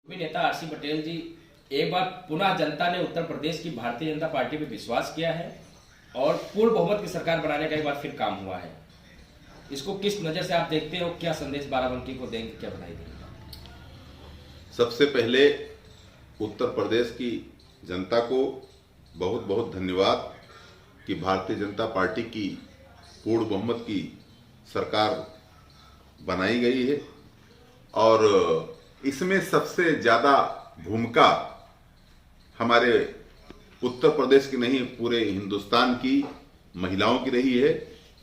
नेता आरसी पटेल जी, एक बार पुनः जनता ने उत्तर प्रदेश की भारतीय जनता पार्टी पर विश्वास किया है और पूर्ण बहुमत की सरकार बनाने का एक बार फिर काम हुआ है। इसको किस नजर से आप देखते हो? क्या संदेश बाराबंकी को देंगे, क्या बधाई देंगे? सबसे पहले उत्तर प्रदेश की जनता को बहुत बहुत धन्यवाद कि भारतीय जनता पार्टी की पूर्ण बहुमत की सरकार बनाई गई है और इसमें सबसे ज्यादा भूमिका हमारे उत्तर प्रदेश की नहीं पूरे हिंदुस्तान की महिलाओं की रही है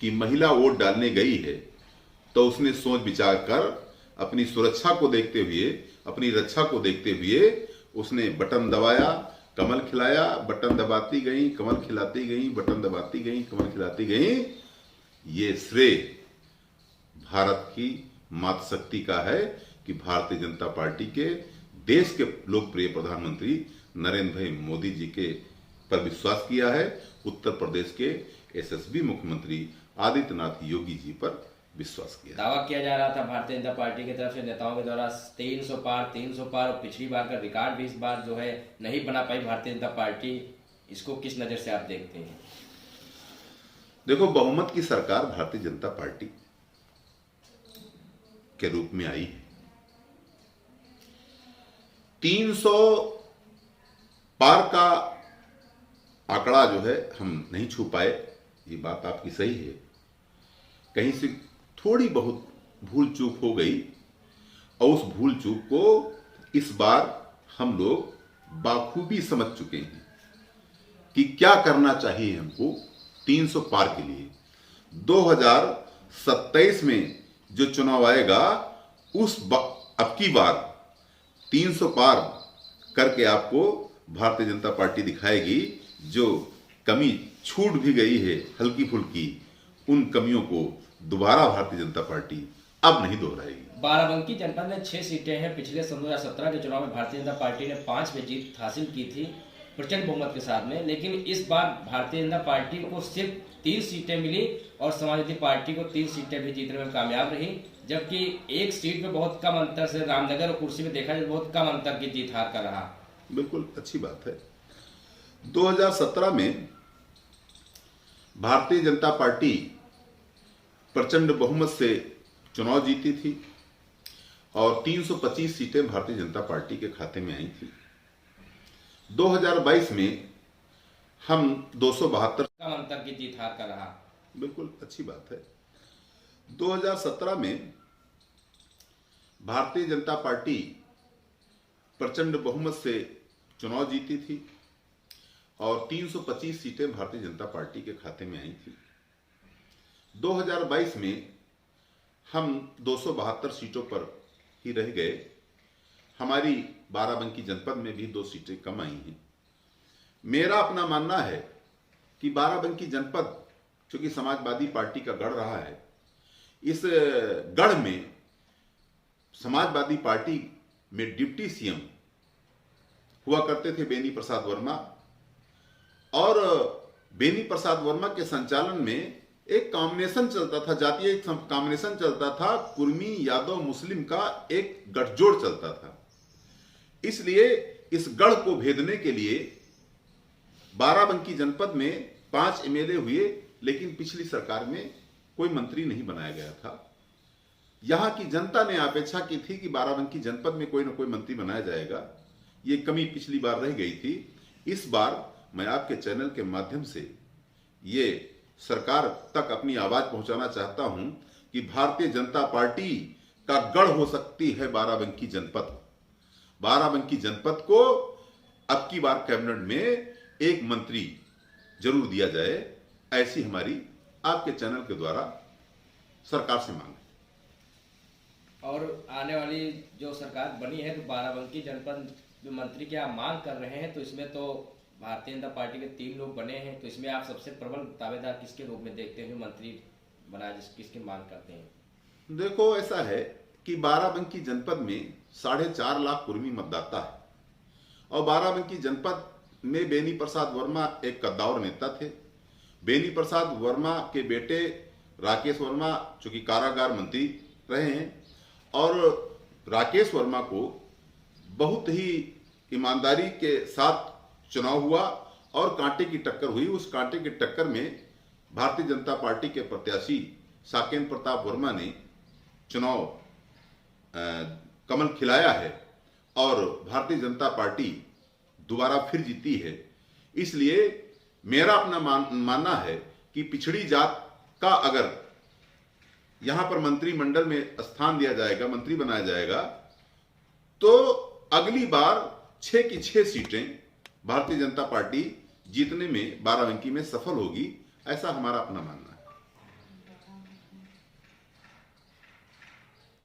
कि महिला वोट डालने गई है तो उसने सोच विचार कर अपनी सुरक्षा को देखते हुए, अपनी रक्षा को देखते हुए उसने बटन दबाया, कमल खिलाया, बटन दबाती गई, कमल खिलाती गई, बटन दबाती गई, कमल खिलाती गई। ये श्रेय भारत की मातृशक्ति का है कि भारतीय जनता पार्टी के देश के लोकप्रिय प्रधानमंत्री नरेंद्र भाई मोदी जी के पर विश्वास किया है, उत्तर प्रदेश के यशस्वी मुख्यमंत्री आदित्यनाथ योगी जी पर विश्वास किया। दावा किया जा रहा था भारतीय जनता पार्टी की तरफ से नेताओं के द्वारा 300 पार और पिछली बार का रिकॉर्ड भी इस बार जो है नहीं बना पाई भारतीय जनता पार्टी। इसको किस नजर से आप देखते हैं? देखो, बहुमत की सरकार भारतीय जनता पार्टी के रूप में आई है। 300 पार का आंकड़ा जो है हम नहीं छू पाए, ये बात आपकी सही है। कहीं से थोड़ी बहुत भूल चूक हो गई और उस भूल चूक को इस बार हम लोग बाखूबी समझ चुके हैं कि क्या करना चाहिए हमको 300 पार के लिए। 2027 में जो चुनाव आएगा अब की बार 300 पार करके आपको भारतीय जनता पार्टी दिखाएगी। जो कमी छूट भी गई है हल्की फुल्की, उन कमियों को दोबारा भारतीय जनता पार्टी अब नहीं दोहराएगी। बाराबंकी जनपद में 6 सीटें हैं। पिछले 2017 के चुनाव में भारतीय जनता पार्टी ने 5 में जीत हासिल की थी प्रचंड बहुमत के साथ में, लेकिन इस बार भारतीय जनता पार्टी को सिर्फ 3 सीटें मिली और समाजवादी पार्टी को 3 सीटें भी जीतने में कामयाब रही, जबकि एक सीट में बहुत कम अंतर से रामनगर और कुर्सी में देखा जाए बहुत कम अंतर की जीत हार का रहा। बिल्कुल अच्छी बात है। 2017 में भारतीय जनता पार्टी प्रचंड बहुमत से चुनाव जीती थी और 325 सीटें भारतीय जनता पार्टी के खाते में आई थी। 2022 में हम 272 कम अंतर की जीत हार का रहा। बिल्कुल अच्छी बात है। 2017 में भारतीय जनता पार्टी प्रचंड बहुमत से चुनाव जीती थी और 325 सीटें भारतीय जनता पार्टी के खाते में आई थी। 2022 में हम 272 सीटों पर ही रह गए। हमारी बाराबंकी जनपद में भी 2 सीटें कम आई हैं। मेरा अपना मानना है कि बाराबंकी जनपद चूंकि समाजवादी पार्टी का गढ़ रहा है, इस गढ़ में समाजवादी पार्टी में डिप्टी सीएम हुआ करते थे बेनी प्रसाद वर्मा, और बेनी प्रसाद वर्मा के संचालन में एक कॉम्बिनेशन चलता था, जातीय कॉम्बिनेशन चलता था, कुर्मी यादव मुस्लिम का एक गठजोड़ चलता था। इसलिए इस गढ़ को भेदने के लिए बाराबंकी जनपद में 5 एमएलए हुए, लेकिन पिछली सरकार में कोई मंत्री नहीं बनाया गया था। यहां की जनता ने अपेक्षा की थी कि बाराबंकी जनपद में कोई ना कोई मंत्री बनाया जाएगा। ये कमी पिछली बार रह गई थी। इस बार मैं आपके चैनल के माध्यम से ये सरकार तक अपनी आवाज पहुंचाना चाहता हूं कि भारतीय जनता पार्टी का गढ़ हो सकती है बाराबंकी जनपद। बाराबंकी जनपद को अब की बार कैबिनेट में एक मंत्री जरूर दिया जाए, ऐसी हमारी आपके चैनल के द्वारा सरकार से मांग है। और आने वाली जो सरकार बनी है तो बाराबंकी जनपद जो मंत्री की आप मांग कर रहे हैं, तो इसमें तो भारतीय जनता पार्टी के 3 लोग बने हैं, तो इसमें आप सबसे प्रबल दावेदार किसके रूप में देखते हैं मंत्री बना, किसकी मांग करते हैं? देखो, ऐसा है कि बाराबंकी जनपद में 4.5 लाख कुर्मी मतदाता है और बाराबंकी जनपद में बेनी प्रसाद वर्मा एक कद्दावर नेता थे। बेनी प्रसाद वर्मा के बेटे राकेश वर्मा चूंकि कारागार मंत्री रहे हैं और राकेश वर्मा को बहुत ही ईमानदारी के साथ चुनाव हुआ और कांटे की टक्कर हुई। उस कांटे की टक्कर में भारतीय जनता पार्टी के प्रत्याशी साकेन प्रताप वर्मा ने चुनाव कमल खिलाया है और भारतीय जनता पार्टी दोबारा फिर जीती है। इसलिए मेरा अपना मानना है कि पिछड़ी जात का अगर यहां पर मंत्रिमंडल में स्थान दिया जाएगा, मंत्री बनाया जाएगा, तो अगली बार 6 की 6 सीटें भारतीय जनता पार्टी जीतने में बाराबंकी में सफल होगी, ऐसा हमारा अपना मानना है।